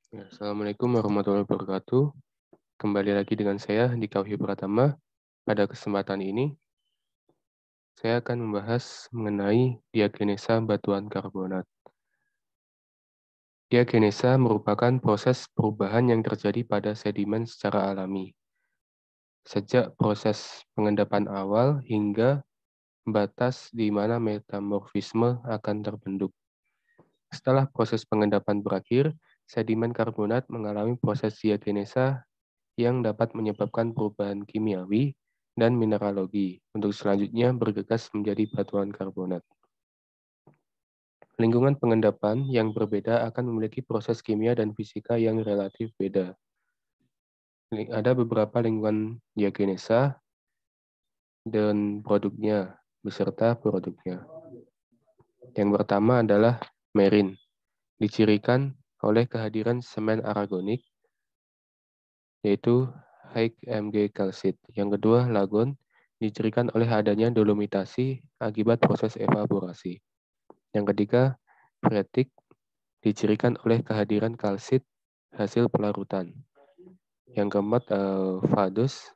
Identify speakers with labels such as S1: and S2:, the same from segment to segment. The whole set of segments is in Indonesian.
S1: Ya, Assalamualaikum warahmatullahi wabarakatuh. Kembali lagi dengan saya Dika Pratama. Pada kesempatan ini, saya akan membahas mengenai diagenesa batuan karbonat. Diagenesa merupakan proses perubahan yang terjadi pada sedimen secara alami, sejak proses pengendapan awal hingga batas di mana metamorfisme akan terbentuk. Setelah proses pengendapan berakhir, sedimen karbonat mengalami proses diagenesa yang dapat menyebabkan perubahan kimiawi dan mineralogi untuk selanjutnya bergegas menjadi batuan karbonat. Lingkungan pengendapan yang berbeda akan memiliki proses kimia dan fisika yang relatif beda. Ada beberapa lingkungan diagenesa dan produknya beserta produknya. Yang pertama adalah merin, dicirikan oleh kehadiran semen aragonik yaitu high Mg calcit. Yang kedua, lagon, dicirikan oleh adanya dolomitasi akibat proses evaporasi. Yang ketiga, freatik, dicirikan oleh kehadiran kalsit hasil pelarutan. Yang keempat, vadus,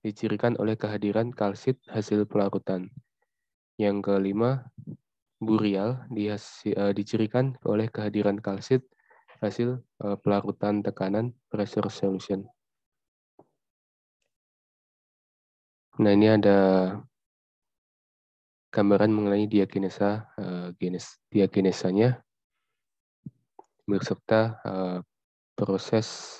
S1: dicirikan oleh kehadiran kalsit hasil pelarutan. Yang kelima, burial, dicirikan oleh kehadiran kalsit hasil pelarutan tekanan pressure solution. Nah, ini ada gambaran mengenai diagenesanya beserta proses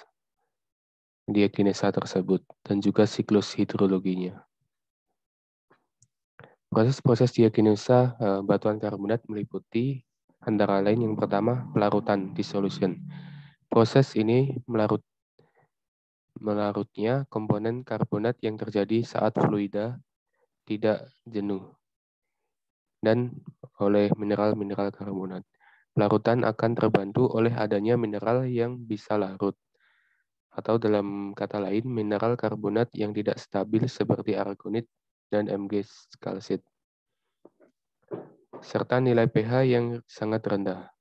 S1: diagenesa tersebut dan juga siklus hidrologinya. Proses-proses diagenesa batuan karbonat meliputi antara lain yang pertama pelarutan dissolution. Proses ini melarutnya komponen karbonat yang terjadi saat fluida tidak jenuh dan oleh mineral-mineral karbonat. Larutan akan terbantu oleh adanya mineral yang bisa larut, atau dalam kata lain, mineral karbonat yang tidak stabil seperti aragonit dan Mg kalsit, serta nilai pH yang sangat rendah,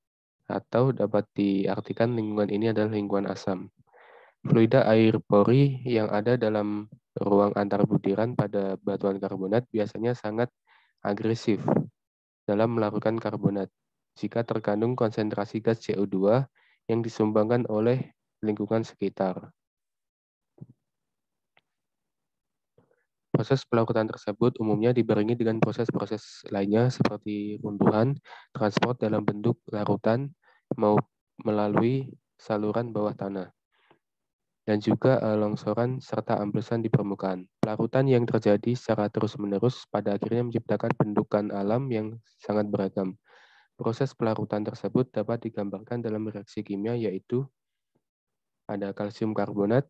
S1: atau dapat diartikan lingkungan ini adalah lingkungan asam. Fluida air pori yang ada dalam ruang antar butiran pada batuan karbonat biasanya sangat agresif dalam melarutkan karbonat jika terkandung konsentrasi gas CO2 yang disumbangkan oleh lingkungan sekitar. Proses pelarutan tersebut umumnya dibarengi dengan proses-proses lainnya seperti runtuhan, transport dalam bentuk larutan melalui saluran bawah tanah, dan juga longsoran serta amblesan di permukaan. Pelarutan yang terjadi secara terus-menerus pada akhirnya menciptakan bentukan alam yang sangat beragam. Proses pelarutan tersebut dapat digambarkan dalam reaksi kimia yaitu ada kalsium karbonat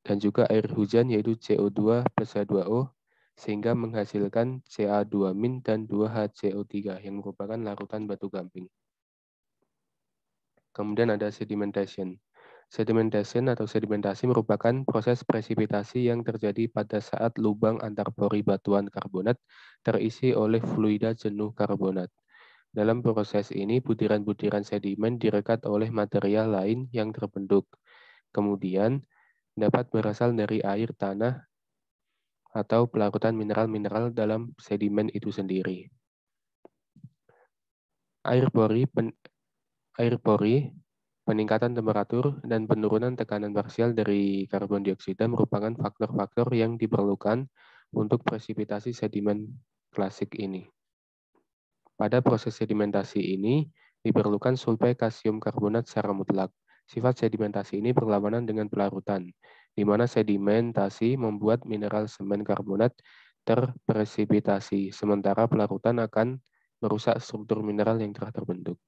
S1: dan juga air hujan yaitu CO2 plus H2O sehingga menghasilkan Ca2- dan 2HCO3 yang merupakan larutan batu gamping. Kemudian ada sedimentation. Sedimentation atau sedimentasi merupakan proses presipitasi yang terjadi pada saat lubang antar pori batuan karbonat terisi oleh fluida jenuh karbonat. Dalam proses ini, butiran-butiran sedimen direkat oleh material lain yang terbentuk. Kemudian, dapat berasal dari air tanah atau pelarutan mineral-mineral dalam sedimen itu sendiri. Air pori, peningkatan temperatur, dan penurunan tekanan parsial dari karbon dioksida merupakan faktor-faktor yang diperlukan untuk presipitasi sedimen klasik ini. Pada proses sedimentasi ini, diperlukan sulfai kasium karbonat secara mutlak. Sifat sedimentasi ini berlawanan dengan pelarutan, di mana sedimentasi membuat mineral semen karbonat terpresipitasi, sementara pelarutan akan merusak struktur mineral yang telah terbentuk.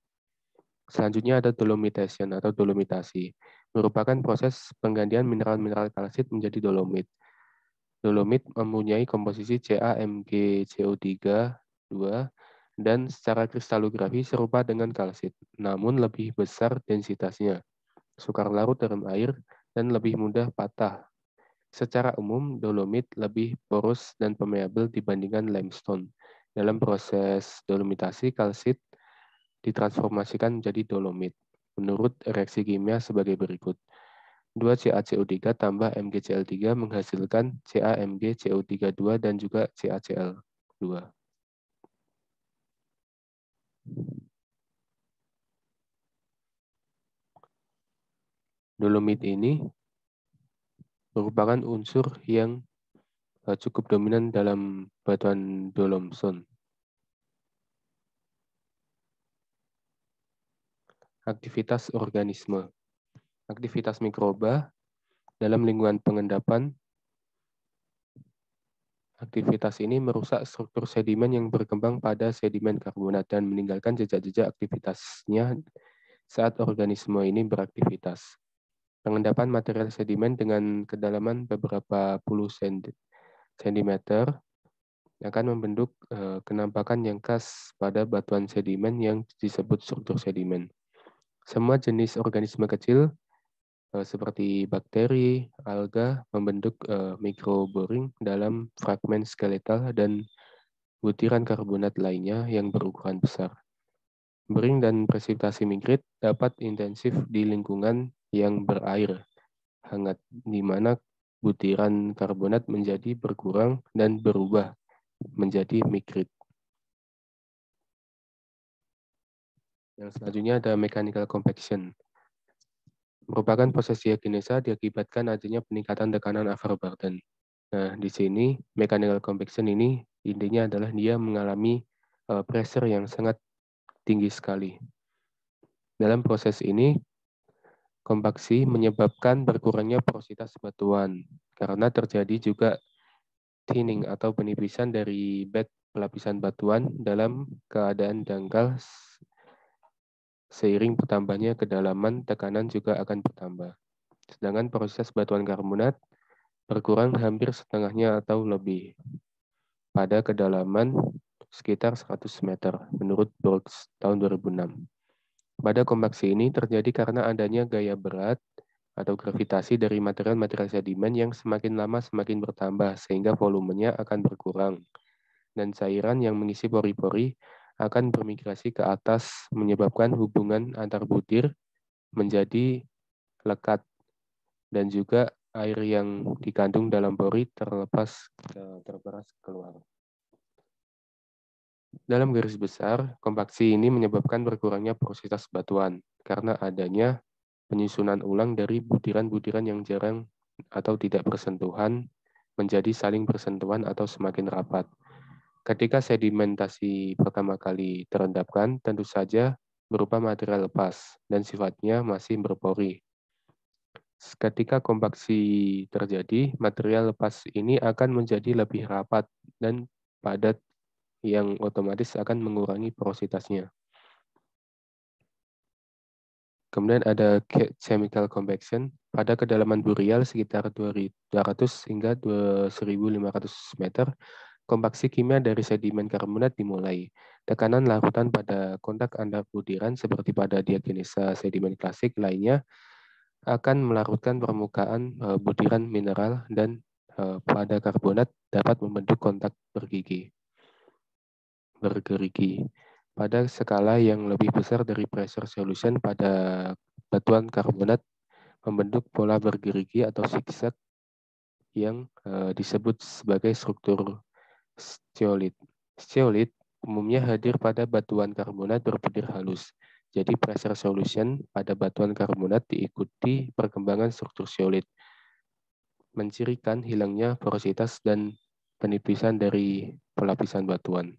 S1: Selanjutnya ada dolomitation atau dolomitasi, merupakan proses penggantian mineral-mineral kalsit menjadi dolomit. Dolomit mempunyai komposisi CaMgCO3 2 dan secara kristalografi serupa dengan kalsit, namun lebih besar densitasnya, sukar larut dalam air, dan lebih mudah patah. Secara umum, dolomit lebih porus dan permeabel dibandingkan limestone. Dalam proses dolomitasi, kalsit ditransformasikan menjadi dolomit. menurut reaksi kimia sebagai berikut. 2CaCO3 tambah MgCl3 menghasilkan CaMgCO32 dan juga CaCl2. Dolomit ini merupakan unsur yang cukup dominan dalam batuan dolomstone. Aktivitas organisme. Aktivitas mikroba dalam lingkungan pengendapan. Aktivitas ini merusak struktur sedimen yang berkembang pada sedimen karbonat dan meninggalkan jejak-jejak aktivitasnya saat organisme ini beraktivitas. Pengendapan material sedimen dengan kedalaman beberapa puluh sentimeter akan membentuk kenampakan yang khas pada batuan sedimen yang disebut struktur sedimen. Semua jenis organisme kecil seperti bakteri, alga membentuk microboring dalam fragmen skeletal dan butiran karbonat lainnya yang berukuran besar. Bering dan presipitasi mingkrit dapat intensif di lingkungan yang berair hangat, di mana butiran karbonat menjadi berkurang dan berubah menjadi mingkrit. Yang selanjutnya ada mechanical compaction. Merupakan proses diakinesa diakibatkan adanya peningkatan tekanan Averbaerten. Nah, di sini mechanical compaction ini intinya adalah dia mengalami pressure yang sangat tinggi sekali. Dalam proses ini, kompaksi menyebabkan berkurangnya porositas batuan karena terjadi juga thinning atau penipisan dari bed pelapisan batuan dalam keadaan dangkal seiring bertambahnya kedalaman tekanan juga akan bertambah. Sedangkan porositas batuan karbonat berkurang hampir setengahnya atau lebih pada kedalaman sekitar 100 meter menurut Brooks tahun 2006. Pada kompaksi ini terjadi karena adanya gaya berat atau gravitasi dari material-material sedimen yang semakin lama semakin bertambah sehingga volumenya akan berkurang dan cairan yang mengisi pori-pori akan bermigrasi ke atas menyebabkan hubungan antar butir menjadi lekat dan juga air yang dikandung dalam pori terperas keluar. Dalam garis besar, kompaksi ini menyebabkan berkurangnya porositas batuan karena adanya penyusunan ulang dari butiran-butiran yang jarang atau tidak bersentuhan menjadi saling bersentuhan atau semakin rapat. Ketika sedimentasi pertama kali terendapkan, tentu saja berupa material lepas dan sifatnya masih berpori. Ketika kompaksi terjadi, material lepas ini akan menjadi lebih rapat dan padat yang otomatis akan mengurangi porositasnya. Kemudian ada chemical compaction pada kedalaman burial sekitar 200 hingga 1.500 meter. Kompaksi kimia dari sedimen karbonat dimulai. Tekanan larutan pada kontak antar butiran seperti pada diakinesa sedimen klasik lainnya akan melarutkan permukaan butiran mineral dan pada karbonat dapat membentuk kontak bergerigi pada skala yang lebih besar dari pressure solution pada batuan karbonat membentuk pola bergerigi atau zigzag yang disebut sebagai struktur steolit. Steolit umumnya hadir pada batuan karbonat berbutir halus. Jadi pressure solution pada batuan karbonat diikuti perkembangan struktur steolit, mencirikan hilangnya porositas dan penipisan dari pelapisan batuan.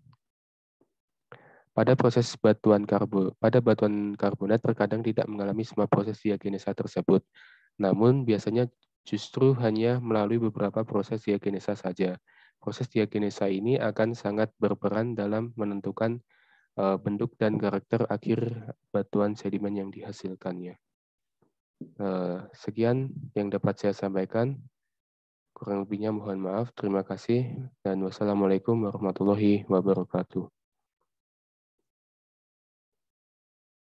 S1: Pada batuan karbonat terkadang tidak mengalami semua proses diakinesa tersebut. Namun biasanya justru hanya melalui beberapa proses diakinesa saja. Proses diakinesa ini akan sangat berperan dalam menentukan bentuk dan karakter akhir batuan sedimen yang dihasilkannya. Sekian yang dapat saya sampaikan. Kurang lebihnya mohon maaf. Terima kasih dan wassalamualaikum warahmatullahi wabarakatuh.